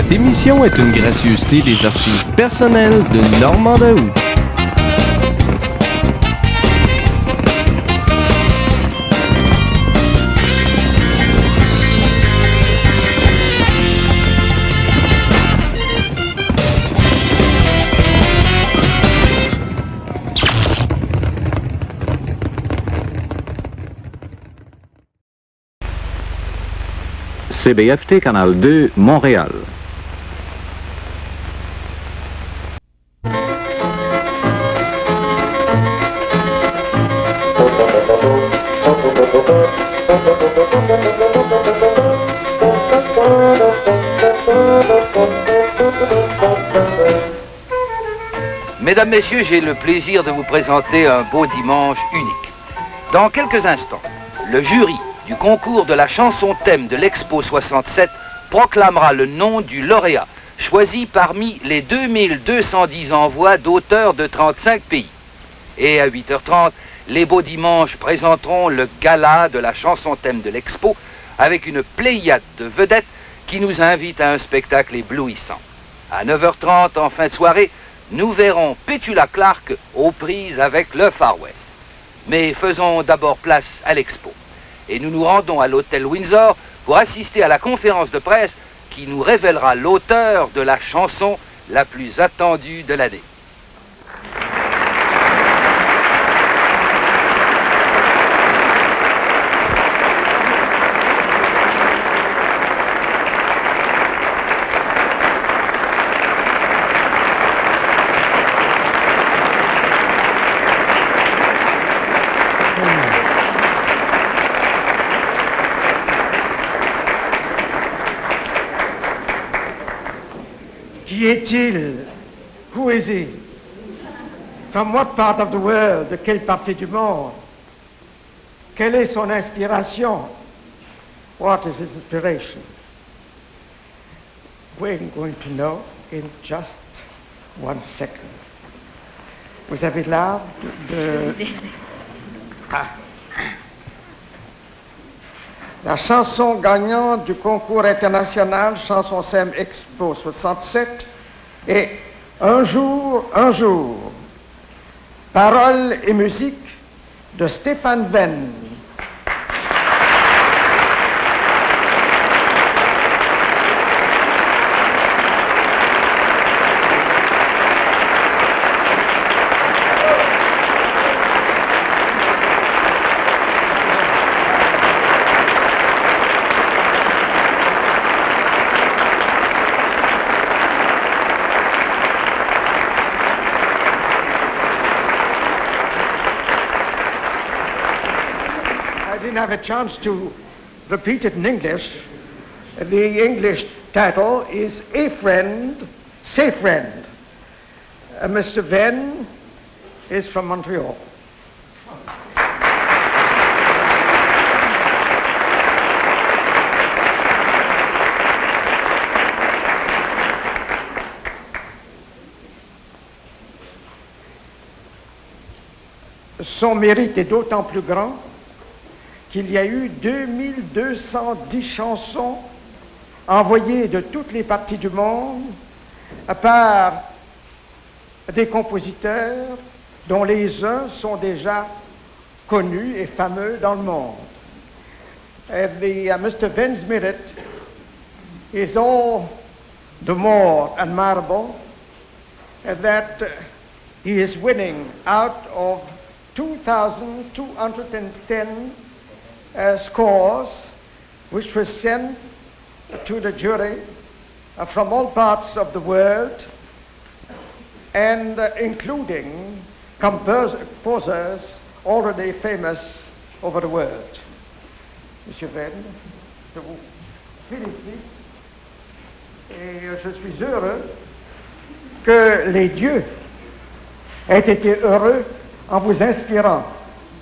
Cette émission est une gracieuseté des archives personnelles de Normand Daoust. CBFT Canal 2, Montréal. Mesdames, Messieurs, j'ai le plaisir de vous présenter un beau dimanche unique. Dans quelques instants, le jury du concours de la chanson thème de l'Expo 67 proclamera le nom du lauréat, choisi parmi les 2210 envois d'auteurs de 35 pays. Et à 8h30, les Beaux Dimanches présenteront le gala de la chanson thème de l'Expo avec une pléiade de vedettes qui nous invite à un spectacle éblouissant. À 9h30, en fin de soirée, nous verrons Petula Clark aux prises avec le Far West. Mais faisons d'abord place à l'Expo. Et nous nous rendons à l'hôtel Windsor pour assister à la conférence de presse qui nous révélera l'auteur de la chanson la plus attendue de l'année. Qui est-il? Who is he? From what part of the world? De quelle partie du monde? Quelle est son inspiration? What is his inspiration? We're going to know in just 1 second. Vous avez l'art de... Ah. La chanson gagnante du concours international Chanson thème Expo 67 est Un jour, paroles et musique de Stéphane Venn. I didn't have a chance to repeat it in English. The English title is A Friend, Say Friend. Mr. Venn is from Montreal. Son mérite est d'autant plus grand qu'il y a eu 2210 chansons envoyées de toutes les parties du monde par des compositeurs dont les uns sont déjà connus et fameux dans le monde. Mr. Venn's merit is all the more admirable that he is winning out of 2,210 scores which were sent to the jury from all parts of the world and including composers already famous over the world. Monsieur Venn, je vous félicite et je suis heureux que les dieux aient été heureux en vous inspirant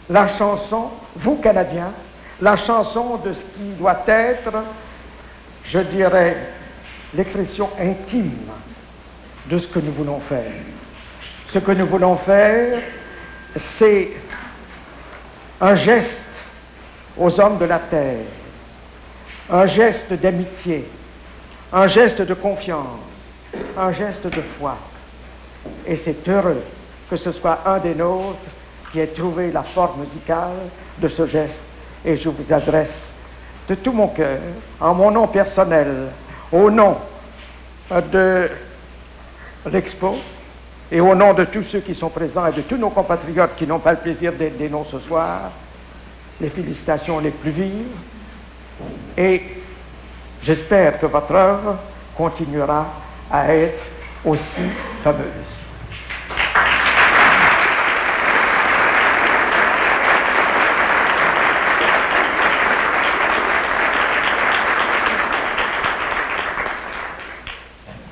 la chanson, vous Canadiens, la chanson de ce qui doit être, je dirais, l'expression intime de ce que nous voulons faire. Ce que nous voulons faire, c'est un geste aux hommes de la terre, un geste d'amitié, un geste de confiance, un geste de foi. Et c'est heureux que ce soit un des nôtres qui ait trouvé la forme musicale de ce geste. Et je vous adresse de tout mon cœur, en mon nom personnel, au nom de l'Expo et au nom de tous ceux qui sont présents et de tous nos compatriotes qui n'ont pas le plaisir d'être des noms ce soir, les félicitations les plus vives. Et j'espère que votre œuvre continuera à être aussi fameuse.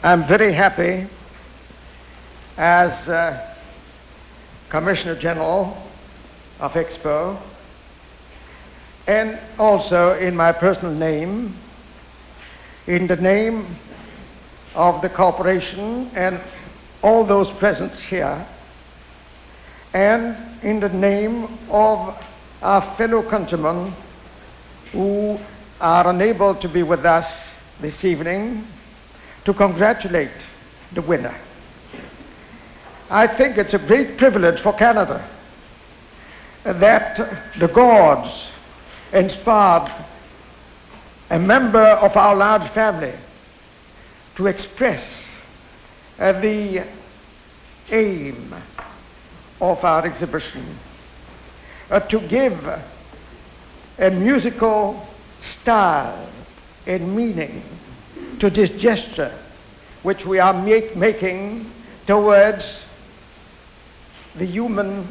I'm very happy as Commissioner General of Expo, and also in my personal name, in the name of the corporation and all those present here, and in the name of our fellow countrymen who are unable to be with us this evening, to congratulate the winner. I think it's a great privilege for Canada that the gods inspired a member of our large family to express the aim of our exhibition, to give a musical style and meaning to this gesture which we are making towards the human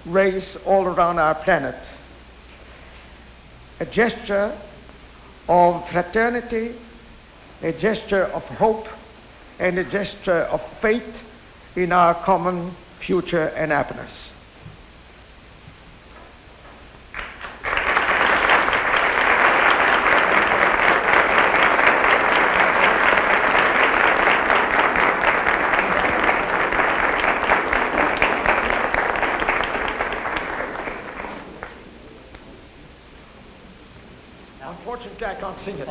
race all around our planet. A gesture of fraternity, a gesture of hope, and a gesture of faith in our common future and happiness. Unfortunately, I can't sing it.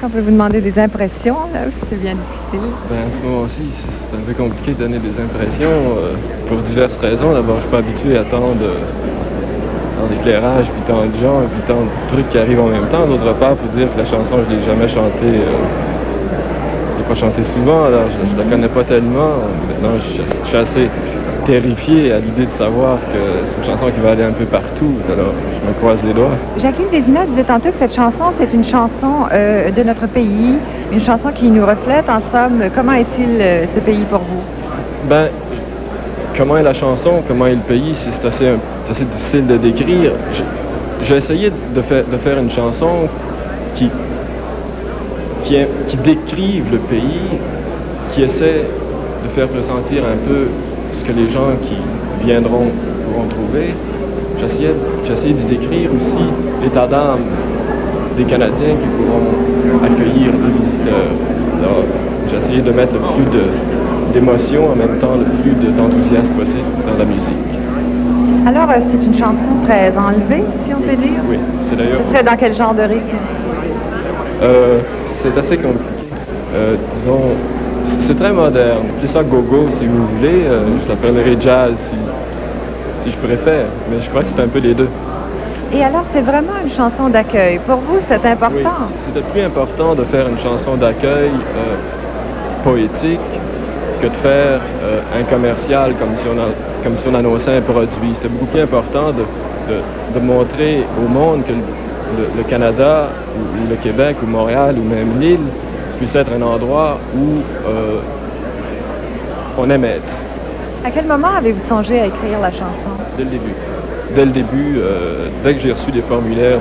On peut vous demander des impressions, là, ou c'est bien difficile? Ben, à ce moment-ci, c'est un peu compliqué de donner des impressions pour diverses raisons. D'abord, je suis pas habitué à tant d'éclairage, puis tant de gens, puis tant de trucs qui arrivent en même temps. D'autre part, pour dire que la chanson, je l'ai jamais chantée, je l'ai pas chantée souvent, alors je la connais pas tellement. Maintenant, je suis assez terrifié à l'idée de savoir que c'est une chanson qui va aller un peu partout, alors je me croise les doigts. Jacqueline Vézina disait tantôt que cette chanson, c'est une chanson de notre pays, une chanson qui nous reflète. En somme, comment est-il ce pays pour vous? Ben, comment est la chanson, comment est le pays, c'est assez difficile de décrire. J'ai essayé de faire une chanson qui décrive le pays, qui essaie de faire ressentir un peu ce que les gens qui viendront pourront trouver. J'essayais d'y décrire aussi l'état d'âme des Canadiens qui pourront accueillir les visiteurs. Alors, j'ai essayé de mettre le plus d'émotion, en même temps le plus d'enthousiasme possible dans la musique. Alors, c'est une chanson très enlevée, si on peut dire? Oui, c'est d'ailleurs... Ce serait dans quel genre de rythme? C'est assez compliqué. Disons, c'est très moderne. Plus ça go-go, si vous voulez. Je l'appellerai jazz, si je préfère. Mais je crois que c'est un peu les deux. Et alors, c'est vraiment une chanson d'accueil. Pour vous, c'est important? Oui, c'était plus important de faire une chanson d'accueil poétique que de faire un commercial comme si on annonçait un produit. C'était beaucoup plus important de montrer au monde que le Canada, ou le Québec, ou Montréal, ou même l'île, puisse être un endroit où on aime être. À quel moment avez-vous songé à écrire la chanson? Dès le début. dès le début, dès que j'ai reçu les formulaires,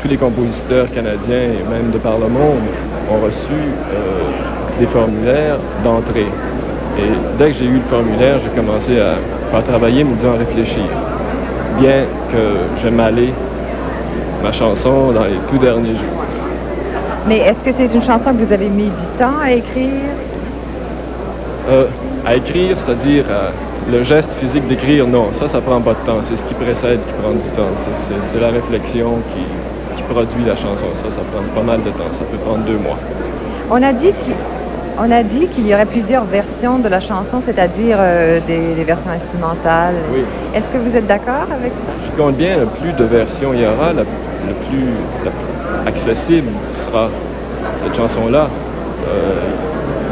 tous les compositeurs canadiens et même de par le monde ont reçu des formulaires d'entrée. Et dès que j'ai eu le formulaire, j'ai commencé à travailler, me disant à réfléchir. Bien que j'aime aller ma chanson dans les tout derniers jours. Mais est-ce que c'est une chanson que vous avez mis du temps à écrire? À écrire, c'est-à-dire le geste physique d'écrire, non, ça prend pas de temps. C'est ce qui précède qui prend du temps. C'est la réflexion qui produit la chanson. Ça prend pas mal de temps. Ça peut prendre 2 mois. On a dit qu'il y aurait plusieurs versions de la chanson, c'est-à-dire des versions instrumentales. Oui. Est-ce que vous êtes d'accord avec ça? Je compte bien, le plus de versions il y aura, la plus accessible sera cette chanson-là.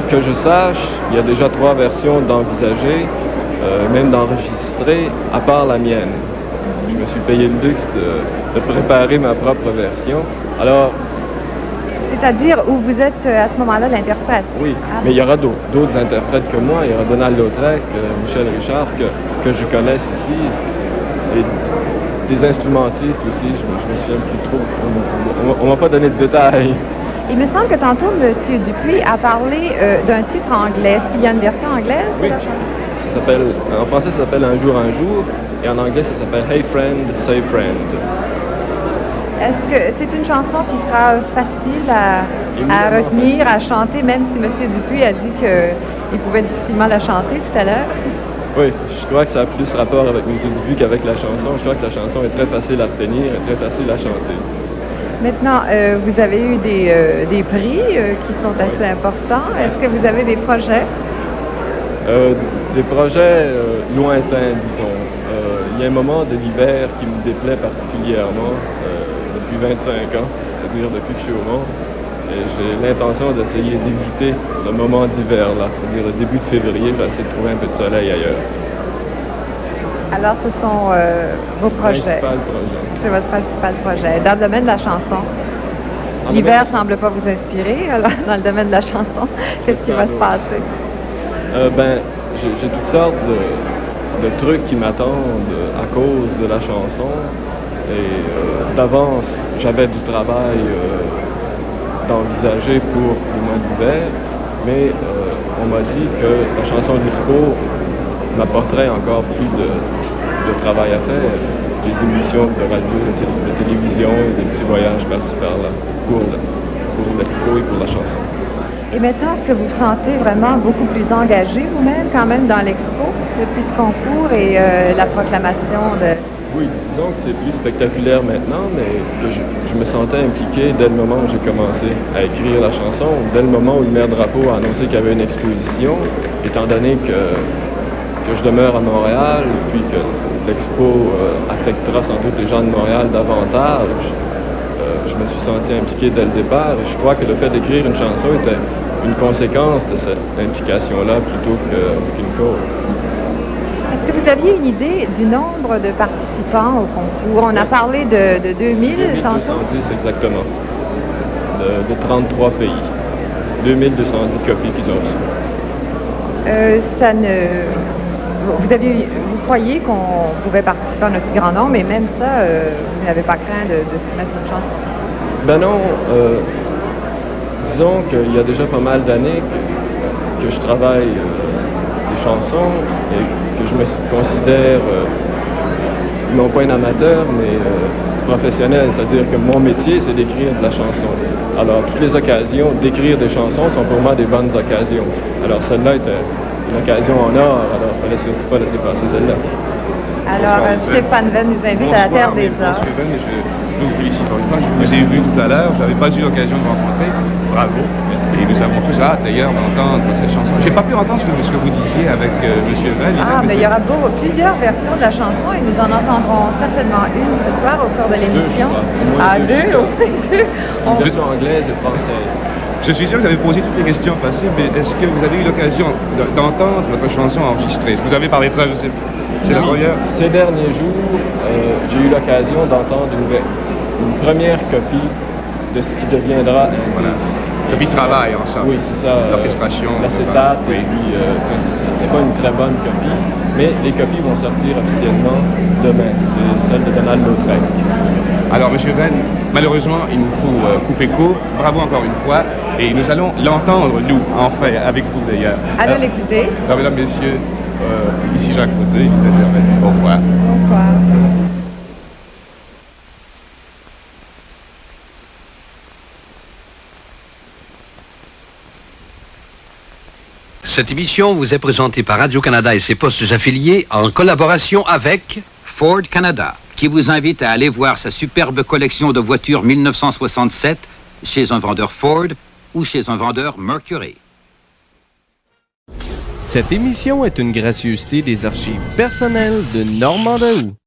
Que je sache, il y a déjà 3 versions d'envisager, même d'enregistrer, à part la mienne. Je me suis payé le luxe de préparer ma propre version. Alors, C'est-à-dire où vous êtes à ce moment-là l'interprète? oui, mais il y aura d'autres interprètes que moi. Il y aura Donald Lautrec, Michel Richard, que je connaisse ici, et des instrumentistes aussi, je me souviens plus trop. On ne m'a pas donné de détails. Il me semble que tantôt, M. Dupuis a parlé d'un titre anglais. Est-ce qu'il y a une version anglaise de Oui, la chanson? ça s'appelle, en français ça s'appelle Un jour, et en anglais ça s'appelle Hey Friend, Say Friend. Est-ce que c'est une chanson qui sera facile à retenir, à chanter, même si M. Dupuis a dit qu'il pouvait difficilement la chanter tout à l'heure? Oui, je crois que ça a plus rapport avec M. Dupuis qu'avec la chanson. Je crois que la chanson est très facile à retenir et très facile à chanter. Maintenant, vous avez eu des prix qui sont assez importants. Est-ce que vous avez des projets? Des projets lointains, disons. Il y a un moment de l'hiver qui me déplaît particulièrement depuis 25 ans, c'est-à-dire depuis que je suis au monde. Et j'ai l'intention d'essayer d'éviter ce moment d'hiver-là, c'est-à-dire le début de février, je vais essayer de trouver un peu de soleil ailleurs. Alors, ce sont vos projets. C'est votre principal projet. Dans le domaine de la chanson, l'hiver ne semble pas vous inspirer. Alors, dans le domaine de la chanson, qu'est-ce qui va se passer? J'ai toutes sortes de trucs qui m'attendent à cause de la chanson. Et d'avance, j'avais du travail d'envisager pour le mois d'hiver, mais on m'a dit que la chanson de l'Expo m'apporterait encore plus de travail à faire, des émissions de radio, de télévision et des petits voyages par-ci par-là pour l'Expo et pour la chanson. Et maintenant, est-ce que vous vous sentez vraiment beaucoup plus engagé vous-même quand même dans l'Expo depuis ce concours et la proclamation de... Oui, disons que c'est plus spectaculaire maintenant, mais que je me sentais impliqué dès le moment où j'ai commencé à écrire la chanson, dès le moment où le maire Drapeau a annoncé qu'il y avait une exposition, étant donné que je demeure à Montréal, puis que l'expo affectera sans doute les gens de Montréal davantage. Je me suis senti impliqué dès le départ, et je crois que le fait d'écrire une chanson était une conséquence de cette implication-là plutôt qu'une cause. Est-ce que vous aviez une idée du nombre de participants au concours? On a parlé de 2000 tantôt? 2210 exactement, de 33 pays. 2210 copies qu'ils ont reçues. Vous croyez qu'on pouvait participer en aussi grand nombre, mais même ça, vous n'avez pas craint de soumettre une chanson? Ben non, disons qu'il y a déjà pas mal d'années que je travaille des chansons et que je me considère non pas un amateur, mais professionnel, c'est-à-dire que mon métier, c'est d'écrire de la chanson. Alors, toutes les occasions d'écrire des chansons sont pour moi des bonnes occasions. Alors, celle-là était une occasion en or, alors il ne fallait surtout pas laisser passer celle-là. Alors, Stéphane Venn nous invite à la Terre des Arts. Monsieur Venn, je vous félicite encore une fois. Je vous ai vu tout à l'heure, je n'avais pas eu l'occasion de vous rencontrer. Bravo. Merci. Et nous avons tous hâte d'ailleurs d'entendre cette chanson. Je n'ai pas pu entendre ce que vous disiez avec Monsieur Venn. Mais il y aura plusieurs versions de la chanson et nous en entendrons certainement une ce soir au cours de l'émission. Deux. Une version anglaise et française. Je suis sûr que vous avez posé toutes les questions possibles, mais est-ce que vous avez eu l'occasion d'entendre votre chanson enregistrée? Est-ce que vous avez parlé de ça? Je sais pas. C'est la première. Ces derniers jours, j'ai eu l'occasion d'entendre une première copie de ce qui deviendra un disque. Puis ils travaillent ensemble. Oui, c'est ça. L'orchestration. L'acétate, oui. et puis c'était pas une très bonne copie, mais les copies vont sortir officiellement demain. C'est celle de Donald Lautrec. Alors, M. Venn, malheureusement, il nous faut couper court. Bravo encore une fois. Et nous allons l'entendre, nous, enfin, avec vous d'ailleurs. Allons l'écouter. Alors, mesdames, messieurs, ici Jacques Côté. Au revoir. Au revoir. Cette émission vous est présentée par Radio-Canada et ses postes affiliés en collaboration avec Ford Canada, qui vous invite à aller voir sa superbe collection de voitures 1967 chez un vendeur Ford ou chez un vendeur Mercury. Cette émission est une gracieuseté des archives personnelles de Normand Daou.